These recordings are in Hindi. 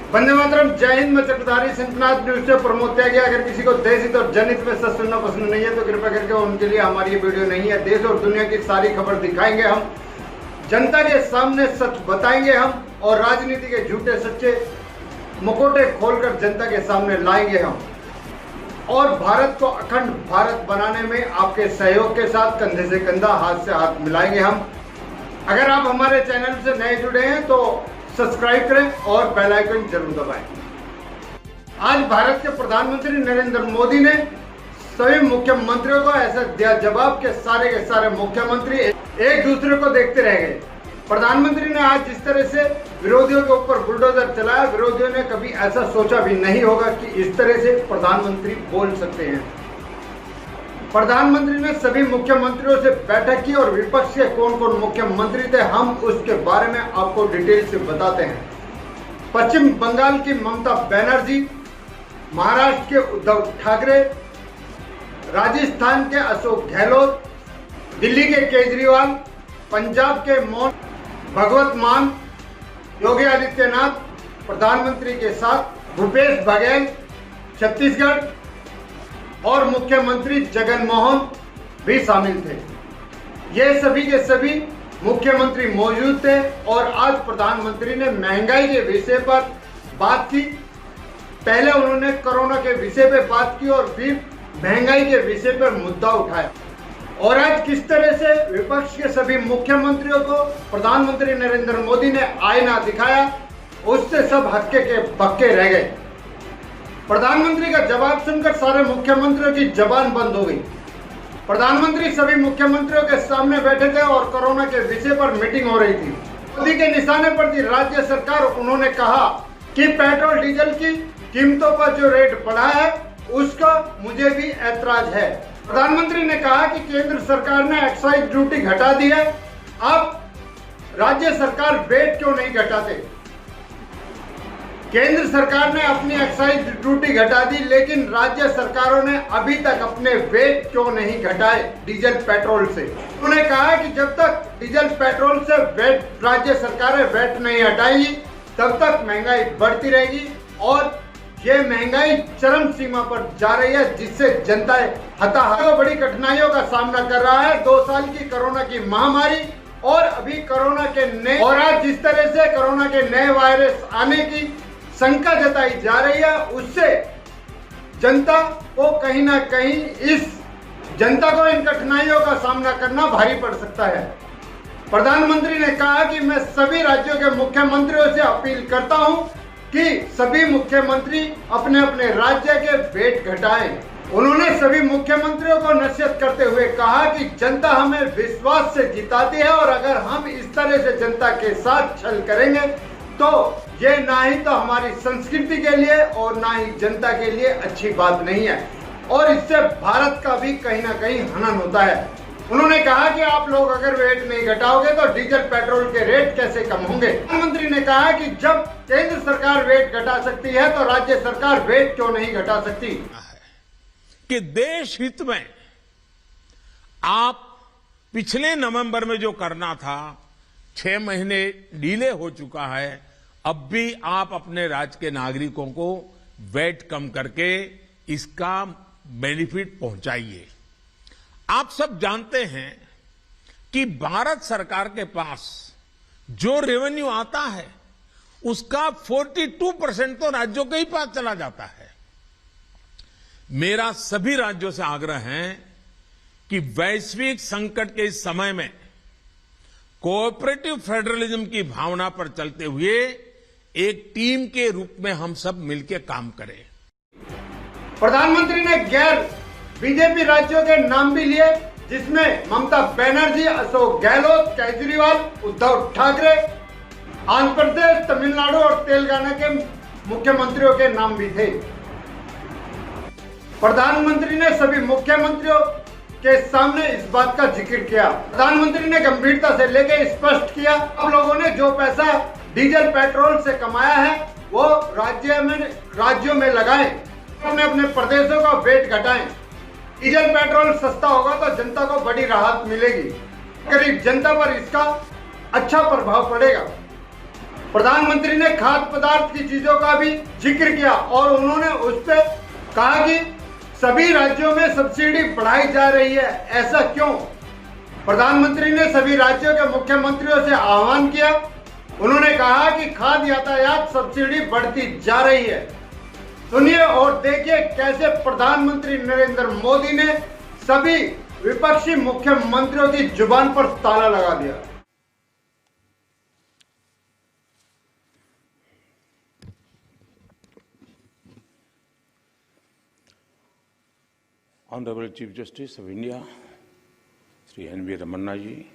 वंदे मातरम। जय हिंद। मैं चक्रधारी सिंहनाथ न्यूज से प्रमोद त्यागी। अगर किसी को देश हित और जनहित में सच सुनना पसंद नहीं है तो कृपया करके उनके लिए हमारी ये वीडियो नहीं है। देश और दुनिया की सारी खबर दिखाएंगे हम, जनता के सामने सच बताएंगे हम और राजनीति के झूठे सच्चे मुखौटे खोलकर जनता के सामने लाएंगे हम और भारत को अखंड भारत बनाने में आपके सहयोग के साथ कंधे से कंधा हाथ से हाथ मिलाएंगे हम। अगर आप हमारे चैनल से नए जुड़े हैं तो सब्सक्राइब करें और बेल आइकन जरूर दबाएं। आज भारत के प्रधानमंत्री नरेंद्र मोदी ने सभी मुख्यमंत्रियों को ऐसा दिया जवाब के सारे मुख्यमंत्री एक दूसरे को देखते रह गए। प्रधानमंत्री ने आज जिस तरह से विरोधियों के ऊपर बुलडोजर चलाया, विरोधियों ने कभी ऐसा सोचा भी नहीं होगा कि इस तरह से प्रधानमंत्री बोल सकते हैं। प्रधानमंत्री ने सभी मुख्यमंत्रियों से बैठक की और विपक्ष के कौन कौन मुख्यमंत्री थे हम उसके बारे में आपको डिटेल से बताते हैं। पश्चिम बंगाल की ममता बनर्जी, महाराष्ट्र के उद्धव ठाकरे, राजस्थान के अशोक गहलोत, दिल्ली के केजरीवाल, पंजाब के मोहन भगवत मान, योगी आदित्यनाथ प्रधानमंत्री के साथ, भूपेश बघेल छत्तीसगढ़ और मुख्यमंत्री जगन मोहन भी शामिल थे। ये सभी के सभी मुख्यमंत्री मौजूद थे और आज प्रधानमंत्री ने महंगाई के विषय पर बात की। पहले उन्होंने कोरोना के विषय पर बात की और फिर महंगाई के विषय पर मुद्दा उठाया और आज किस तरह से विपक्ष के सभी मुख्यमंत्रियों को प्रधानमंत्री नरेंद्र मोदी ने आईना दिखाया, उससे सब हक्के के बक्के रह गए। प्रधानमंत्री का जवाब सुनकर सारे मुख्यमंत्रियों की जबान बंद हो गई। प्रधानमंत्री सभी मुख्यमंत्रियों के सामने बैठे थे और कोरोना के विषय पर मीटिंग हो रही थी। मोदी के निशाने पर थी राज्य सरकार। उन्होंने कहा कि पेट्रोल डीजल की कीमतों पर जो रेट बढ़ा है उसका मुझे भी ऐतराज है। प्रधानमंत्री ने कहा कि केंद्र सरकार ने एक्साइज ड्यूटी घटा दी है, अब राज्य सरकार वेट क्यों नहीं घटाते। केंद्र सरकार ने अपनी एक्साइज ड्यूटी घटा दी लेकिन राज्य सरकारों ने अभी तक अपने वेट क्यों नहीं घटाए डीजल पेट्रोल से। उन्होंने कहा कि जब तक डीजल पेट्रोल से वेट राज्य सरकारें वेट नहीं हटाएंगी तब तक महंगाई बढ़ती रहेगी और ये महंगाई चरम सीमा पर जा रही है जिससे जनता हताहत बड़ी कठिनाइयों का सामना कर रहा है। 2 साल की कोरोना की महामारी और अभी कोरोना के नए और आज जिस तरह से कोरोना के नए वायरस आने की शंका जताई जा रही है उससे जनता को कहीं ना कहीं इन कठिनाइयों का सामना करना भारी पड़ सकता है। प्रधानमंत्री ने कहा कि मैं सभी राज्यों के मुख्यमंत्रियों से अपील करता हूं कि सभी मुख्यमंत्री अपने अपने राज्य के वेट घटाएं। उन्होंने सभी मुख्यमंत्रियों को नसीहत करते हुए कहा कि जनता हमें विश्वास से जिताती है और अगर हम इस तरह से जनता के साथ छल करेंगे तो ये ना ही तो हमारी संस्कृति के लिए और ना ही जनता के लिए अच्छी बात नहीं है और इससे भारत का भी कहीं ना कहीं हनन होता है। उन्होंने कहा कि आप लोग अगर वेट नहीं घटाओगे तो डीजल पेट्रोल के रेट कैसे कम होंगे। प्रधानमंत्री ने कहा कि जब केंद्र सरकार वेट घटा सकती है तो राज्य सरकार वेट क्यों नहीं घटा सकती। कि देश हित में आप पिछले नवंबर में जो करना था 6 महीने डिले हो चुका है, अब भी आप अपने राज्य के नागरिकों को वेट कम करके इसका बेनिफिट पहुंचाइए। आप सब जानते हैं कि भारत सरकार के पास जो रेवेन्यू आता है उसका 42% तो राज्यों के ही पास चला जाता है। मेरा सभी राज्यों से आग्रह है कि वैश्विक संकट के इस समय में कोऑपरेटिव फेडरलिज्म की भावना पर चलते हुए एक टीम के रूप में हम सब मिलकर काम करें। प्रधानमंत्री ने गैर बीजेपी राज्यों के नाम भी लिए जिसमें ममता बनर्जी, अशोक गहलोत, केजरीवाल, उद्धव ठाकरे, आंध्र प्रदेश, तमिलनाडु और तेलंगाना के मुख्यमंत्रियों के नाम भी थे। प्रधानमंत्री ने सभी मुख्यमंत्रियों के सामने इस बात का जिक्र किया। प्रधानमंत्री ने गंभीरता से लेकर स्पष्ट किया आप लोगों ने जो पैसा डीजल पेट्रोल से कमाया है वो राज्यों में लगाएं, अपने अपने प्रदेशों का वेट घटाएं। डीजल पेट्रोल सस्ता होगा तो जनता को बड़ी राहत मिलेगी, गरीब जनता पर इसका अच्छा प्रभाव पड़ेगा। प्रधानमंत्री ने खाद्य पदार्थ की चीजों का भी जिक्र किया और उन्होंने उस पर कहा कि सभी राज्यों में सब्सिडी बढ़ाई जा रही है, ऐसा क्यों? प्रधानमंत्री ने सभी राज्यों के मुख्यमंत्रियों से आह्वान किया। उन्होंने कहा कि खाद्य यातायात सब्सिडी बढ़ती जा रही है। सुनिए और देखिए कैसे प्रधानमंत्री नरेंद्र मोदी ने सभी विपक्षी मुख्यमंत्रियों की जुबान पर ताला लगा दिया। Honorable Chief Justice of India, Sri N.V. Ramanna ji,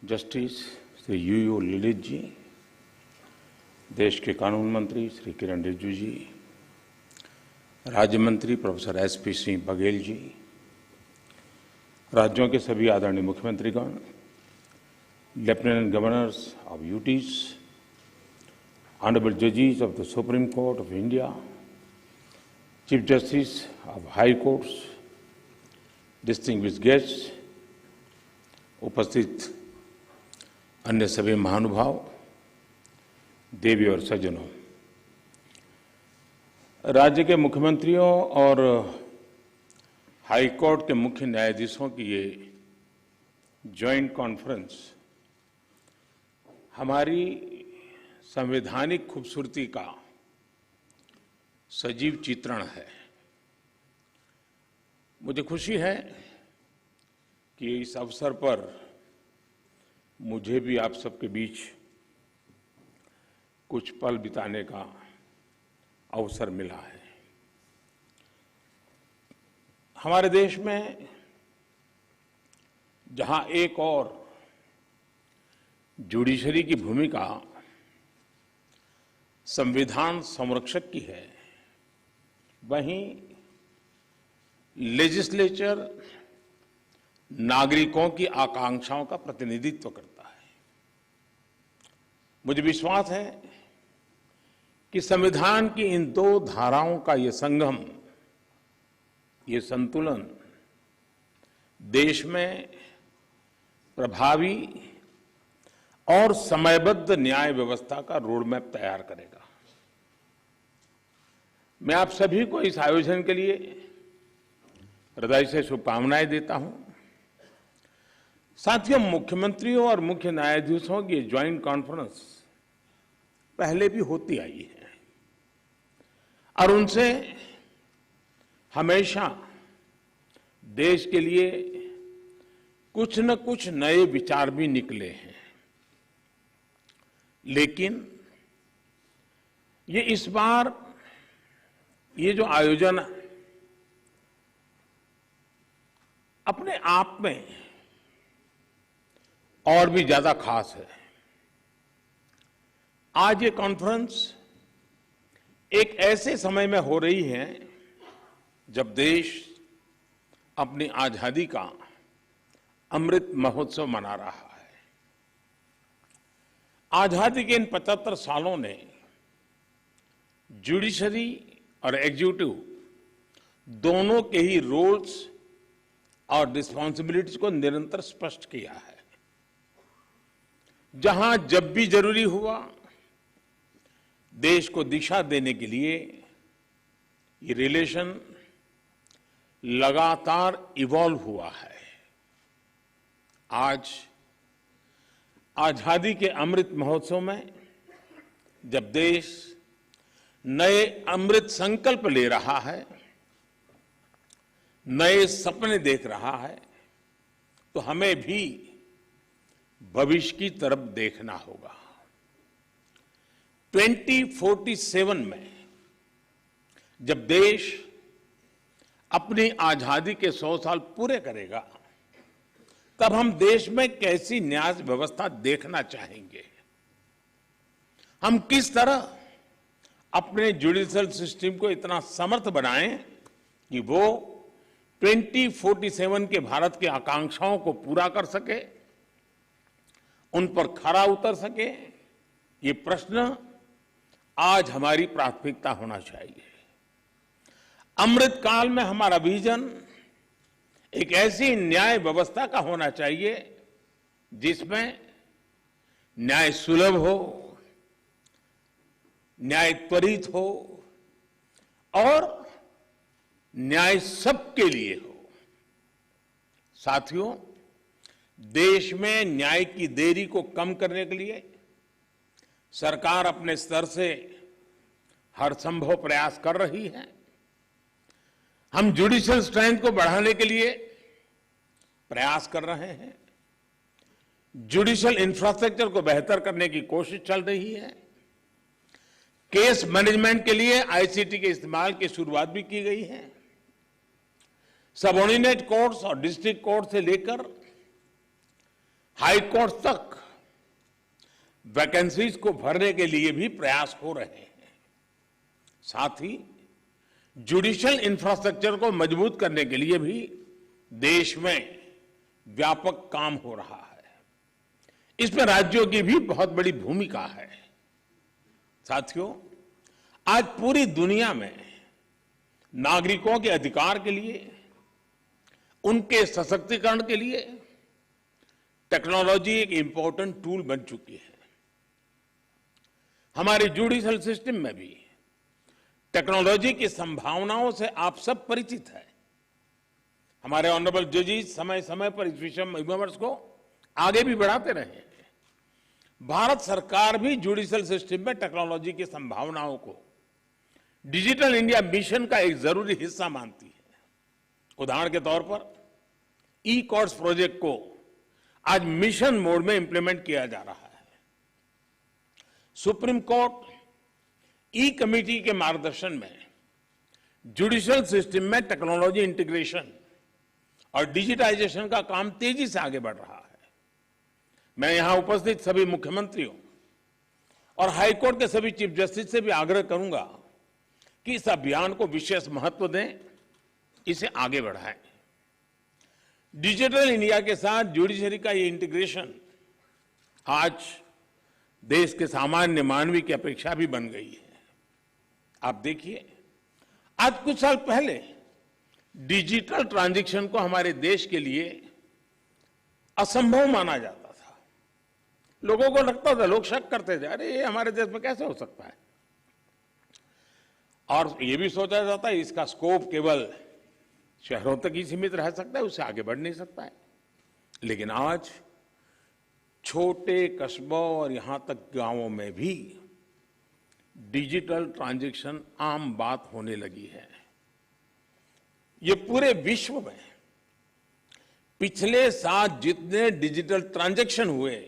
Justice Sri U.U. Lilith जी, देश के कानून मंत्री श्री किरण रिजिजू जी, राज्य मंत्री प्रोफेसर एस.पी. सिंह बघेल जी, राज्यों के सभी आदरणीय मुख्यमंत्रीगण, lieutenant governors of UTs, honourable जजेस of the supreme court of India, chief justice of high courts, distinguished guests, उपस्थित अन्य सभी महानुभाव, देवी और सज्जनों, राज्य के मुख्यमंत्रियों और हाई कोर्ट के मुख्य न्यायाधीशों की ये जॉइंट कॉन्फ्रेंस हमारी संवैधानिक खूबसूरती का सजीव चित्रण है। मुझे खुशी है कि इस अवसर पर मुझे भी आप सबके बीच कुछ पल बिताने का अवसर मिला है। हमारे देश में जहां एक और जुडिशरी की भूमिका संविधान संरक्षक की है, वहीं लेजिस्लेचर नागरिकों की आकांक्षाओं का प्रतिनिधित्व करता है। मुझे विश्वास है कि संविधान की इन दो धाराओं का ये संगम, ये संतुलन देश में प्रभावी और समयबद्ध न्याय व्यवस्था का रोडमैप तैयार करेगा। मैं आप सभी को इस आयोजन के लिए हृदय से शुभकामनाएं देता हूं। साथियों, मुख्यमंत्रियों और मुख्य न्यायाधीशों की ज्वाइंट कॉन्फ्रेंस पहले भी होती आई है और उनसे हमेशा देश के लिए कुछ न कुछ नए विचार भी निकले हैं। लेकिन ये इस बार ये जो आयोजन अपने आप में और भी ज्यादा खास है। आज ये कॉन्फ्रेंस एक ऐसे समय में हो रही है जब देश अपनी आजादी का अमृत महोत्सव मना रहा है। आजादी के इन 75 सालों ने जुडिशरी और एग्जीक्यूटिव दोनों के ही रोल्स और रिस्पॉन्सिबिलिटीज को निरंतर स्पष्ट किया है। जहां जब भी जरूरी हुआ देश को दिशा देने के लिए ये रिलेशन लगातार इवॉल्व हुआ है। आज आजादी के अमृत महोत्सव में जब देश नए अमृत संकल्प ले रहा है, नए सपने देख रहा है, तो हमें भी भविष्य की तरफ देखना होगा। 2047 में जब देश अपनी आजादी के 100 साल पूरे करेगा, तब हम देश में कैसी न्याय व्यवस्था देखना चाहेंगे। हम किस तरह अपने जुडिशियल सिस्टम को इतना समर्थ बनाएं कि वो 2047 के भारत की आकांक्षाओं को पूरा कर सके, उन पर खरा उतर सके। ये प्रश्न आज हमारी प्राथमिकता होना चाहिए। अमृत काल में हमारा विजन एक ऐसी न्याय व्यवस्था का होना चाहिए जिसमें न्याय सुलभ हो, न्याय त्वरित हो और न्याय सबके लिए हो। साथियों, देश में न्याय की देरी को कम करने के लिए सरकार अपने स्तर से हर संभव प्रयास कर रही है। हम जुडिशियल स्ट्रेंथ को बढ़ाने के लिए प्रयास कर रहे हैं। जुडिशियल इंफ्रास्ट्रक्चर को बेहतर करने की कोशिश चल रही है। केस मैनेजमेंट के लिए आईसीटी के इस्तेमाल की शुरुआत भी की गई है। सबऑर्डिनेट कोर्ट्स और डिस्ट्रिक्ट कोर्ट से लेकर हाई कोर्ट तक वैकेंसीज को भरने के लिए भी प्रयास हो रहे हैं। साथ ही जुडिशियल इंफ्रास्ट्रक्चर को मजबूत करने के लिए भी देश में व्यापक काम हो रहा है। इसमें राज्यों की भी बहुत बड़ी भूमिका है। साथियों, आज पूरी दुनिया में नागरिकों के अधिकार के लिए, उनके सशक्तिकरण के लिए टेक्नोलॉजी एक इंपॉर्टेंट टूल बन चुकी है। हमारे जुडिशियल सिस्टम में भी टेक्नोलॉजी की संभावनाओं से आप सब परिचित हैं। हमारे ऑनरेबल जजेस समय समय पर इस विषय में विमर्श को आगे भी बढ़ाते रहे हैं। भारत सरकार भी जुडिशियल सिस्टम में टेक्नोलॉजी की संभावनाओं को डिजिटल इंडिया मिशन का एक जरूरी हिस्सा मानती है। उदाहरण के तौर पर ई कोर्ट्स प्रोजेक्ट को आज मिशन मोड में इंप्लीमेंट किया जा रहा है। सुप्रीम कोर्ट ई कमेटी के मार्गदर्शन में जुडिशियल सिस्टम में टेक्नोलॉजी इंटीग्रेशन और डिजिटाइजेशन का काम तेजी से आगे बढ़ रहा है। मैं यहां उपस्थित सभी मुख्यमंत्रियों और हाईकोर्ट के सभी चीफ जस्टिस से भी आग्रह करूंगा कि इस अभियान को विशेष महत्व दें, इसे आगे बढ़ाएं। डिजिटल इंडिया के साथ जुडिशरी का ये इंटीग्रेशन आज देश के सामान्य मानवी की अपेक्षा भी बन गई है। आप देखिए, आज कुछ साल पहले डिजिटल ट्रांजैक्शन को हमारे देश के लिए असंभव माना जाता था। लोगों को लगता था, लोग शक करते थे, अरे ये हमारे देश में कैसे हो सकता है। और ये भी सोचा जाता है इसका स्कोप केवल शहरों तक ही सीमित रह सकता है, उससे आगे बढ़ नहीं सकता है। लेकिन आज छोटे कस्बों और यहां तक गांवों में भी डिजिटल ट्रांजैक्शन आम बात होने लगी है। ये पूरे विश्व में पिछले साल जितने डिजिटल ट्रांजैक्शन हुए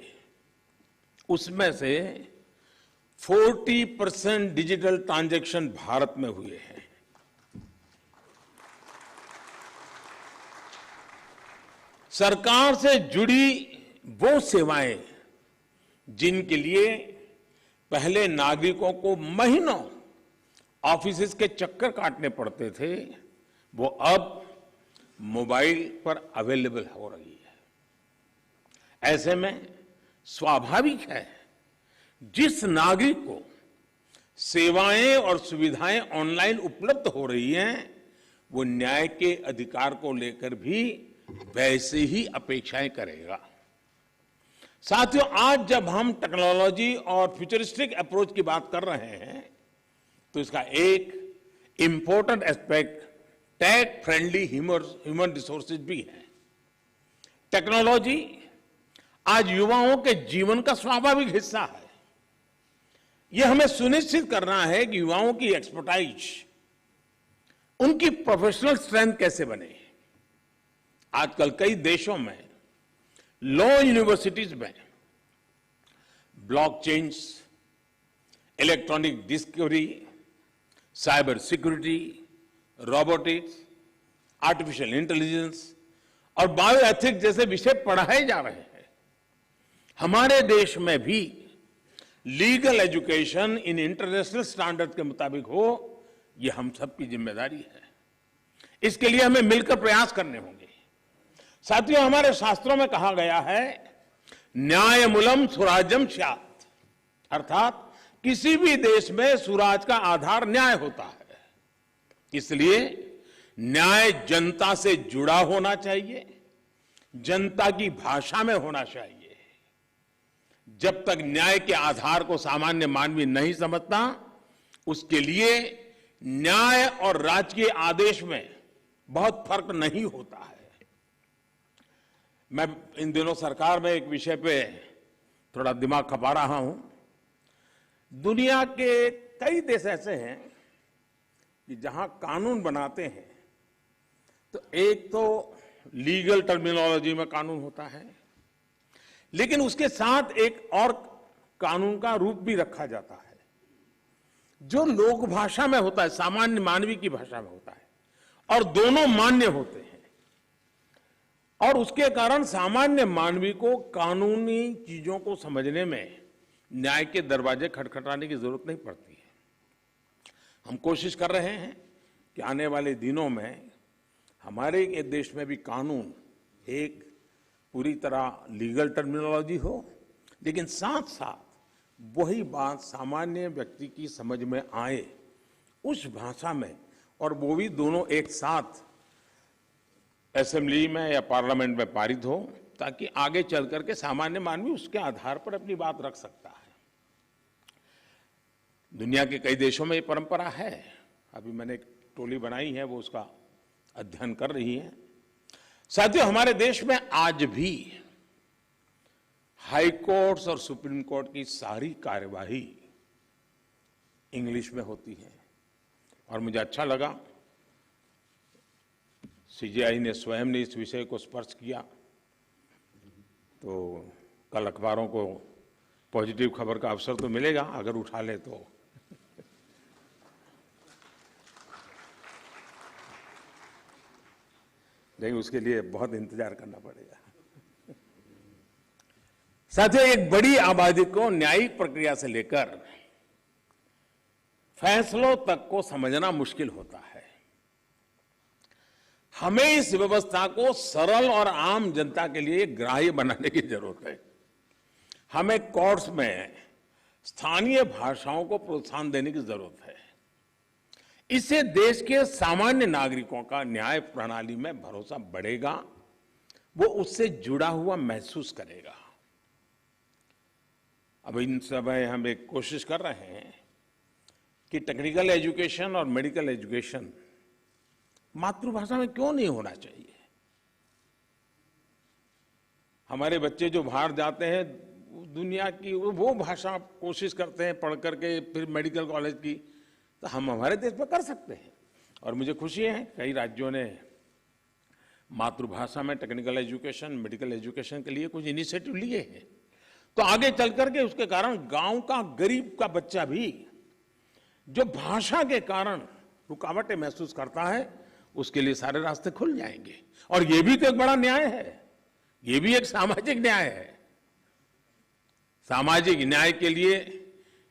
उसमें से 40% डिजिटल ट्रांजैक्शन भारत में हुए हैं। सरकार से जुड़ी वो सेवाएं जिनके लिए पहले नागरिकों को महीनों ऑफिसेज के चक्कर काटने पड़ते थे, वो अब मोबाइल पर अवेलेबल हो रही है। ऐसे में स्वाभाविक है जिस नागरिक को सेवाएं और सुविधाएं ऑनलाइन उपलब्ध हो रही हैं, वो न्याय के अधिकार को लेकर भी वैसे ही अपेक्षाएं करेगा। साथियों, आज जब हम टेक्नोलॉजी और फ्यूचरिस्टिक अप्रोच की बात कर रहे हैं तो इसका एक important aspect tech friendly human resources भी है। टेक्नोलॉजी आज युवाओं के जीवन का स्वाभाविक हिस्सा है। यह हमें सुनिश्चित करना है कि युवाओं की एक्सपर्टाइज, उनकी प्रोफेशनल स्ट्रेंथ कैसे बने। आजकल कई देशों में लॉ यूनिवर्सिटीज में blockchains, electronic discovery, cyber security, robotics, artificial intelligence और बायोएथिक्स जैसे विषय पढ़ाए जा रहे हैं। हमारे देश में भी legal education in international standard के मुताबिक हो, यह हम सबकी जिम्मेदारी है। इसके लिए हमें मिलकर प्रयास करने होंगे। साथियों, हमारे शास्त्रों में कहा गया है न्यायमूलम सुराज्यम स्यात्, अर्थात किसी भी देश में सुराज का आधार न्याय होता है। इसलिए न्याय जनता से जुड़ा होना चाहिए, जनता की भाषा में होना चाहिए। जब तक न्याय के आधार को सामान्य मानवी नहीं समझता, उसके लिए न्याय और राजकीय आदेश में बहुत फर्क नहीं होता है। मैं इन दिनों सरकार में एक विषय पे थोड़ा दिमाग खपा रहा हूं। दुनिया के कई देश ऐसे हैं कि जहां कानून बनाते हैं तो एक तो लीगल टर्मिनोलॉजी में कानून होता है, लेकिन उसके साथ एक और कानून का रूप भी रखा जाता है जो लोक भाषा में होता है, सामान्य मानवी की भाषा में होता है, और दोनों मान्य होते हैं। और उसके कारण सामान्य मानवी को कानूनी चीजों को समझने में न्याय के दरवाजे खटखटाने की जरूरत नहीं पड़ती है। हम कोशिश कर रहे हैं कि आने वाले दिनों में हमारे देश में भी कानून एक पूरी तरह लीगल टर्मिनोलॉजी हो, लेकिन साथ साथ वही बात सामान्य व्यक्ति की समझ में आए उस भाषा में, और वो भी दोनों एक साथ असेंबली में या पार्लियामेंट में पारित हो, ताकि आगे चल करके सामान्य मानवी उसके आधार पर अपनी बात रख सकता है। दुनिया के कई देशों में ये परंपरा है। अभी मैंने एक टोली बनाई है, वो उसका अध्ययन कर रही है। साथियों, हमारे देश में आज भी हाई कोर्ट्स और सुप्रीम कोर्ट की सारी कार्यवाही इंग्लिश में होती है, और मुझे अच्छा लगा सीजेआई ने स्वयं ने इस विषय को स्पर्श किया। तो कल अखबारों को पॉजिटिव खबर का अवसर तो मिलेगा अगर उठा ले तो। लेकिन उसके लिए बहुत इंतजार करना पड़ेगा। साथियों, एक बड़ी आबादी को न्यायिक प्रक्रिया से लेकर फैसलों तक को समझना मुश्किल होता है। हमें इस व्यवस्था को सरल और आम जनता के लिए ग्राह्य बनाने की जरूरत है। हमें कोर्ट्स में स्थानीय भाषाओं को प्रोत्साहन देने की जरूरत है। इससे देश के सामान्य नागरिकों का न्याय प्रणाली में भरोसा बढ़ेगा, वो उससे जुड़ा हुआ महसूस करेगा। अब इन समय हम एक कोशिश कर रहे हैं कि टेक्निकल एजुकेशन और मेडिकल एजुकेशन मातृभाषा में क्यों नहीं होना चाहिए। हमारे बच्चे जो बाहर जाते हैं, दुनिया की वो भाषा कोशिश करते हैं पढ़ करके फिर मेडिकल कॉलेज की, तो हम हमारे देश में कर सकते हैं। और मुझे खुशी है कई राज्यों ने मातृभाषा में टेक्निकल एजुकेशन, मेडिकल एजुकेशन के लिए कुछ इनिशिएटिव लिए हैं। तो आगे चल करके उसके कारण गांव का गरीब का बच्चा भी जो भाषा के कारण रुकावटें महसूस करता है, उसके लिए सारे रास्ते खुल जाएंगे। और ये भी तो एक बड़ा न्याय है, ये भी एक सामाजिक न्याय है। सामाजिक न्याय के लिए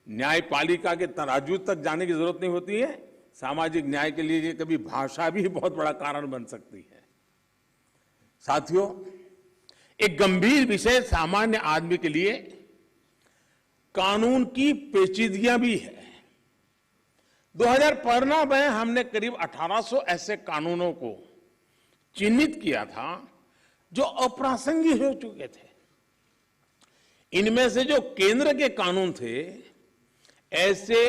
न्यायपालिका के तराजू तक जाने की जरूरत नहीं होती है। सामाजिक न्याय के लिए कभी भाषा भी बहुत बड़ा कारण बन सकती है। साथियों, एक गंभीर विषय सामान्य आदमी के लिए कानून की पेचीदगियां भी है। 2015 में हमने करीब 1800 ऐसे कानूनों को चिन्हित किया था जो अप्रासंगिक हो चुके थे। इनमें से जो केंद्र के कानून थे, ऐसे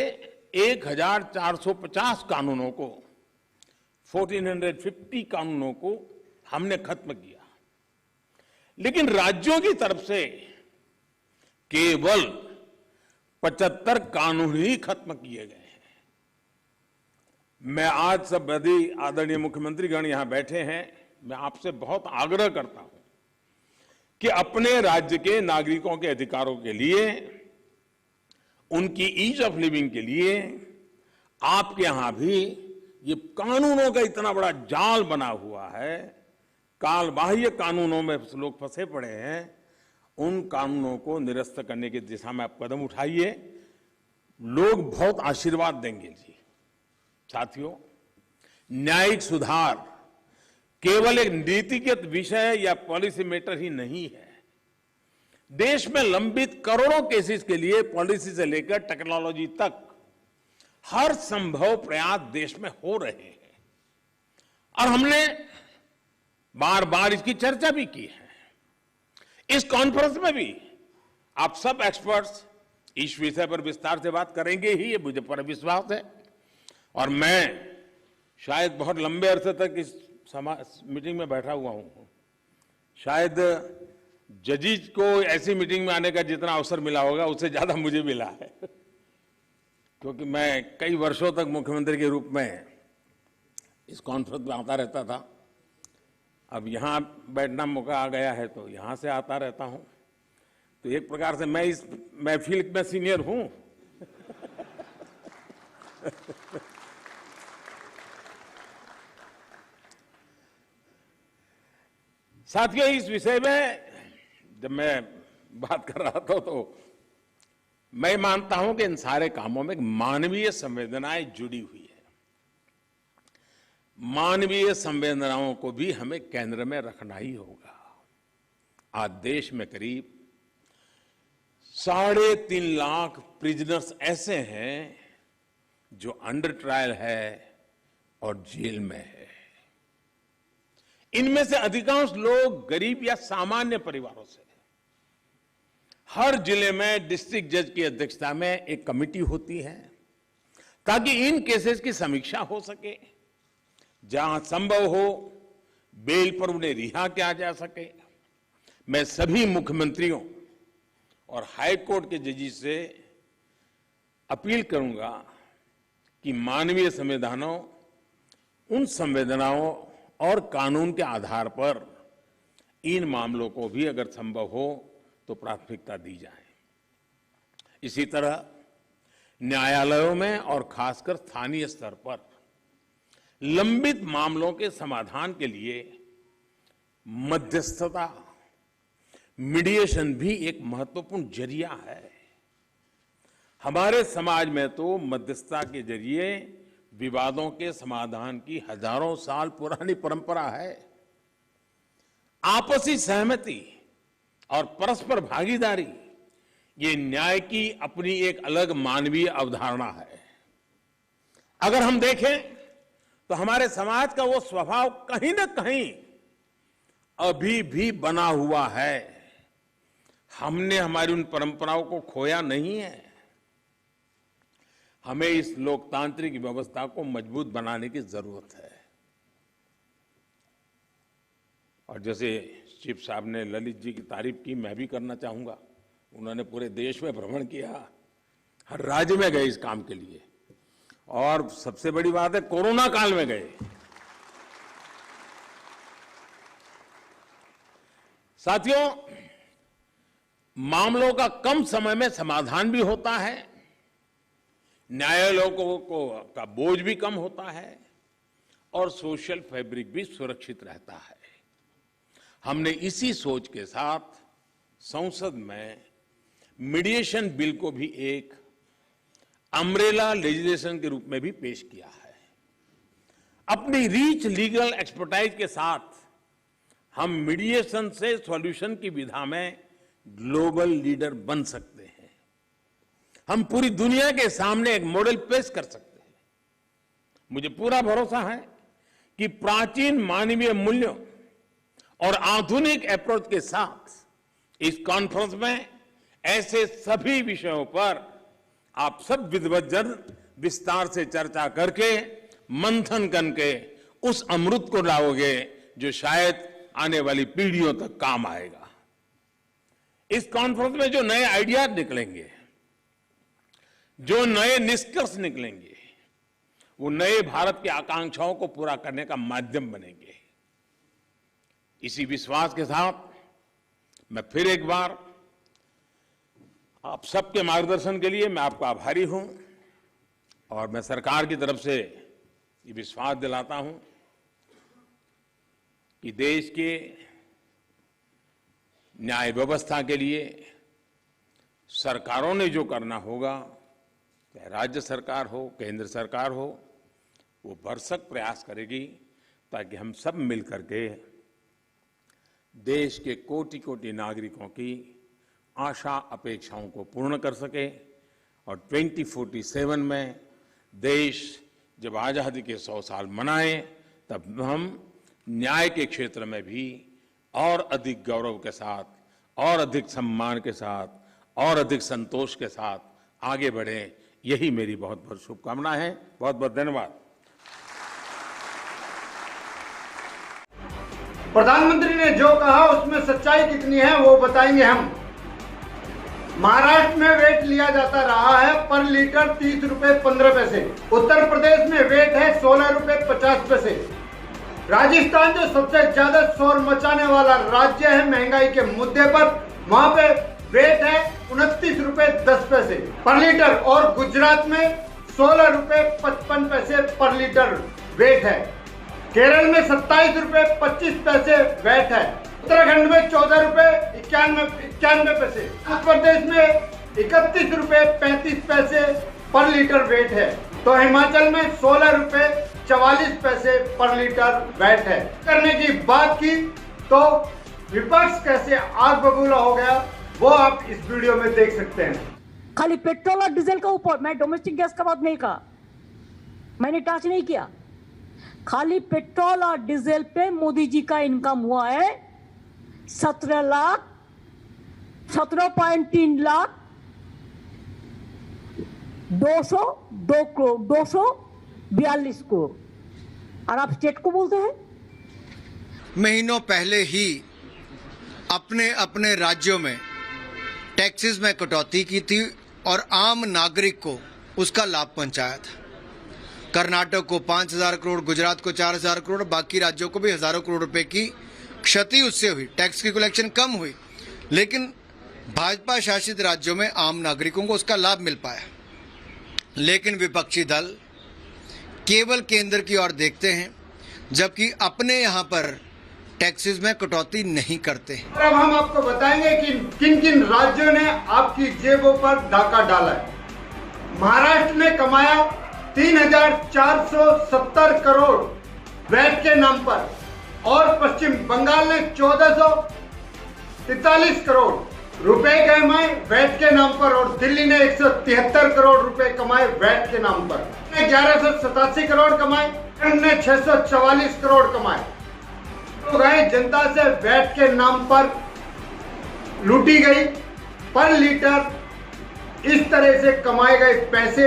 1450 कानूनों को, 1450 कानूनों को हमने खत्म किया। लेकिन राज्यों की तरफ से केवल 75 कानून ही खत्म किए गए हैं। मैं आज सब यदि आदरणीय मुख्यमंत्रीगण यहां बैठे हैं, मैं आपसे बहुत आग्रह करता हूं कि अपने राज्य के नागरिकों के अधिकारों के लिए, उनकी ईज ऑफ लिविंग के लिए आपके यहां भी ये कानूनों का इतना बड़ा जाल बना हुआ है, काल बाह्य कानूनों में लोग फंसे पड़े हैं, उन कानूनों को निरस्त करने की दिशा में आप कदम उठाइए। लोग बहुत आशीर्वाद देंगे जी। साथियों, न्यायिक सुधार केवल एक नीतिगत विषय या पॉलिसी मैटर ही नहीं है। देश में लंबित करोड़ों केसेस के लिए पॉलिसी से लेकर टेक्नोलॉजी तक हर संभव प्रयास देश में हो रहे हैं, और हमने बार बार इसकी चर्चा भी की है। इस कॉन्फ्रेंस में भी आप सब एक्सपर्ट्स इस विषय पर विस्तार से बात करेंगे ही, ये मुझे पूरा विश्वास है। और मैं शायद बहुत लंबे अरसे तक इस मीटिंग में बैठा हुआ हूं। शायद जजेस को ऐसी मीटिंग में आने का जितना अवसर मिला होगा उससे ज्यादा मुझे मिला है, क्योंकि मैं कई वर्षों तक मुख्यमंत्री के रूप में इस कॉन्फ्रेंस में आता रहता था। अब यहाँ बैठना मौका आ गया है तो यहाँ से आता रहता हूँ। तो एक प्रकार से मैं इस महफिल में सीनियर हूँ। साथियों, इस विषय में जब मैं बात कर रहा था तो मैं मानता हूं कि इन सारे कामों में मानवीय संवेदनाएं जुड़ी हुई है। मानवीय संवेदनाओं को भी हमें केंद्र में रखना ही होगा। आज देश में करीब 3.5 लाख प्रिजनर्स ऐसे हैं जो अंडर ट्रायल है और जेल में है। इनमें से अधिकांश लोग गरीब या सामान्य परिवारों से। हर जिले में डिस्ट्रिक्ट जज की अध्यक्षता में एक कमेटी होती है ताकि इन केसेस की समीक्षा हो सके। जहां संभव हो बेल पर उन्हें रिहा किया जा सके। मैं सभी मुख्यमंत्रियों और हाई कोर्ट के जजेस से अपील करूंगा कि मानवीय संवेदनाओं, उन संवेदनाओं और कानून के आधार पर इन मामलों को भी अगर संभव हो तो प्राथमिकता दी जाए। इसी तरह न्यायालयों में और खासकर स्थानीय स्तर पर लंबित मामलों के समाधान के लिए मध्यस्थता, मीडिएशन भी एक महत्वपूर्ण जरिया है। हमारे समाज में तो मध्यस्थता के जरिए विवादों के समाधान की हजारों साल पुरानी परंपरा है। आपसी सहमति और परस्पर भागीदारी, ये न्याय की अपनी एक अलग मानवीय अवधारणा है। अगर हम देखें तो हमारे समाज का वो स्वभाव कहीं ना कहीं अभी भी बना हुआ है। हमने हमारी उन परंपराओं को खोया नहीं है। हमें इस लोकतांत्रिक व्यवस्था को मजबूत बनाने की जरूरत है। और जैसे चीफ साहब ने ललित जी की तारीफ की, मैं भी करना चाहूंगा। उन्होंने पूरे देश में भ्रमण किया, हर राज्य में गए इस काम के लिए। और सबसे बड़ी बात है, कोरोना काल में गए। साथियों, मामलों का कम समय में समाधान भी होता है, न्यायालयों का बोझ भी कम होता है और सोशल फैब्रिक भी सुरक्षित रहता है। हमने इसी सोच के साथ संसद में मीडिएशन बिल को भी एक अम्ब्रेला लेजिस्लेशन के रूप में भी पेश किया है। अपनी रीच लीगल एक्सपर्टाइज के साथ हम मीडिएशन से सॉल्यूशन की विधा में ग्लोबल लीडर बन सकते हैं। हम पूरी दुनिया के सामने एक मॉडल पेश कर सकते हैं। मुझे पूरा भरोसा है कि प्राचीन मानवीय मूल्यों और आधुनिक अप्रोच के साथ इस कॉन्फ्रेंस में ऐसे सभी विषयों पर आप सब विद्वज्जन विस्तार से चर्चा करके, मंथन करके उस अमृत को लाओगे जो शायद आने वाली पीढ़ियों तक काम आएगा। इस कॉन्फ्रेंस में जो नए आइडियाज निकलेंगे, जो नए निष्कर्ष निकलेंगे, वो नए भारत की आकांक्षाओं को पूरा करने का माध्यम बनेंगे। इसी विश्वास के साथ मैं फिर एक बार आप सबके मार्गदर्शन के लिए मैं आपका आभारी हूं और मैं सरकार की तरफ से ये विश्वास दिलाता हूं कि देश के न्याय व्यवस्था के लिए सरकारों ने जो करना होगा, चाहे राज्य सरकार हो, केंद्र सरकार हो, वो भरसक प्रयास करेगी ताकि हम सब मिलकर के देश के कोटि कोटि नागरिकों की आशा अपेक्षाओं को पूर्ण कर सके। और 2047 में देश जब आजादी के 100 साल मनाए, तब हम न्याय के क्षेत्र में भी और अधिक गौरव के साथ, और अधिक सम्मान के साथ, और अधिक संतोष के साथ आगे बढ़ें, यही मेरी बहुत बहुत शुभकामना है। बहुत बहुत धन्यवाद। प्रधानमंत्री ने जो कहा उसमें सच्चाई कितनी है वो बताएंगे हम। महाराष्ट्र में वेट लिया जाता रहा है पर लीटर 30 रुपए 15 पैसे। उत्तर प्रदेश में वेट है 16 रुपए 50 पैसे। राजस्थान जो सबसे ज्यादा शोर मचाने वाला राज्य है महंगाई के मुद्दे पर, वहां पे वेट है 29 रुपए 10 पैसे पर लीटर और गुजरात में 16 रुपए 55 पैसे पर लीटर वेट है। केरल में 27 रुपए 25 पैसे वेट है। उत्तराखंड में 14 रुपए 91 पैसे। उत्तर प्रदेश में 31 रुपए 35 पैसे पर लीटर वेट है। तो हिमाचल में 16 रुपए 44 पैसे पर लीटर वेट है। करने की बात की तो विपक्ष कैसे आग बबूला हो गया वो आप इस वीडियो में देख सकते हैं। खाली पेट्रोल और डीजल का ऊपर, मैं डोमेस्टिक गैस का बात नहीं कहा, मैंने टच नहीं किया। खाली पेट्रोल और डीजल पे मोदी जी का इनकम हुआ है 17 लाख 17.3 लाख 202 करोड़ 242 करोड़। और आप स्टेट को बोलते हैं। महीनों पहले ही अपने अपने राज्यों में टैक्सेस में कटौती की थी और आम नागरिक को उसका लाभ पहुंचाया था। कर्नाटक को 5,000 करोड़, गुजरात को 4,000 करोड़, बाकी राज्यों को भी हजारों करोड़ रुपए की क्षति उससे हुई। टैक्स की कलेक्शन कम हुई, लेकिन भाजपा शासित राज्यों में आम नागरिकों को उसका लाभ मिल पाया। लेकिन विपक्षी दल केवल केंद्र की ओर देखते हैं, जबकि अपने यहाँ पर टैक्सेस में कटौती नहीं करते। अब हम आपको बताएंगे कि किन किन राज्यों ने आपकी जेबों पर डाका डाला है। महाराष्ट्र ने कमाया 3,470 करोड़ वैट के नाम पर और पश्चिम बंगाल ने 1,443 करोड़ रुपए कमाए वैट के नाम पर और दिल्ली ने 173 करोड़ रुपए कमाए वैट के नाम पर। 1187 करोड़ कमाए, ने 644 करोड़ कमाए। तो गए जनता से वैट के नाम पर लूटी गई पर लीटर इस तरह से कमाए गए पैसे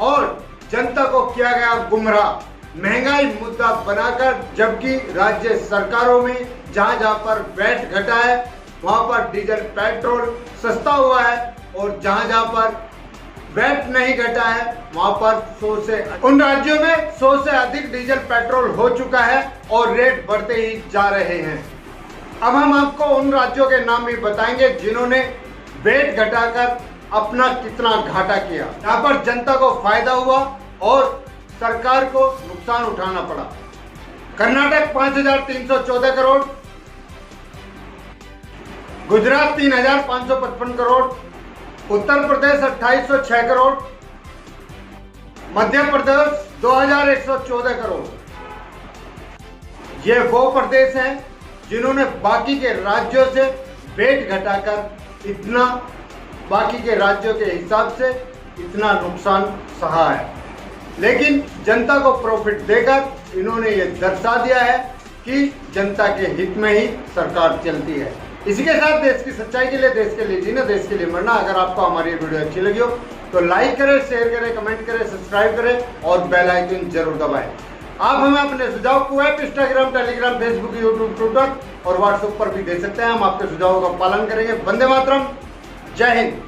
और जनता को किया गया गुमराह महंगाई मुद्दा बनाकर, जबकि राज्य सरकारों में जहां जहां पर वैट घटा है वहां पर डीजल पेट्रोल सस्ता हुआ है और जहां जहां पर वैट नहीं घटा है वहां पर 100 से उन राज्यों में 100 से अधिक डीजल पेट्रोल हो चुका है और रेट बढ़ते ही जा रहे हैं। अब हम आपको उन राज्यों के नाम भी बताएंगे जिन्होंने वैट घटाकर अपना कितना घाटा किया, यहाँ पर जनता को फायदा हुआ और सरकार को नुकसान उठाना पड़ा। कर्नाटक 5,314 करोड़, गुजरात 3,555 करोड़, उत्तर प्रदेश 2,806 करोड़, मध्य प्रदेश 2,114 करोड़। ये वो प्रदेश हैं जिन्होंने बाकी के राज्यों से वेट घटाकर इतना, बाकी के राज्यों के हिसाब से इतना नुकसान सहा है। लेकिन जनता को प्रॉफिट देकर इन्होंने ये दर्शा दिया है कि जनता के हित में ही सरकार चलती है। इसी के साथ देश की सच्चाई के लिए, देश के लिए जीना, देश के लिए मरना। अगर आपको हमारी वीडियो अच्छी लगी हो तो लाइक करें, शेयर करें, कमेंट करें, सब्सक्राइब करें और बेल आइकन जरूर दबाएं। आप हमें अपने सुझाव को app Instagram, Telegram, Facebook, YouTube, Twitter और व्हाट्सएप पर भी दे सकते हैं। हम आपके सुझावों का पालन करेंगे। वंदे मातरम, जय हिंद।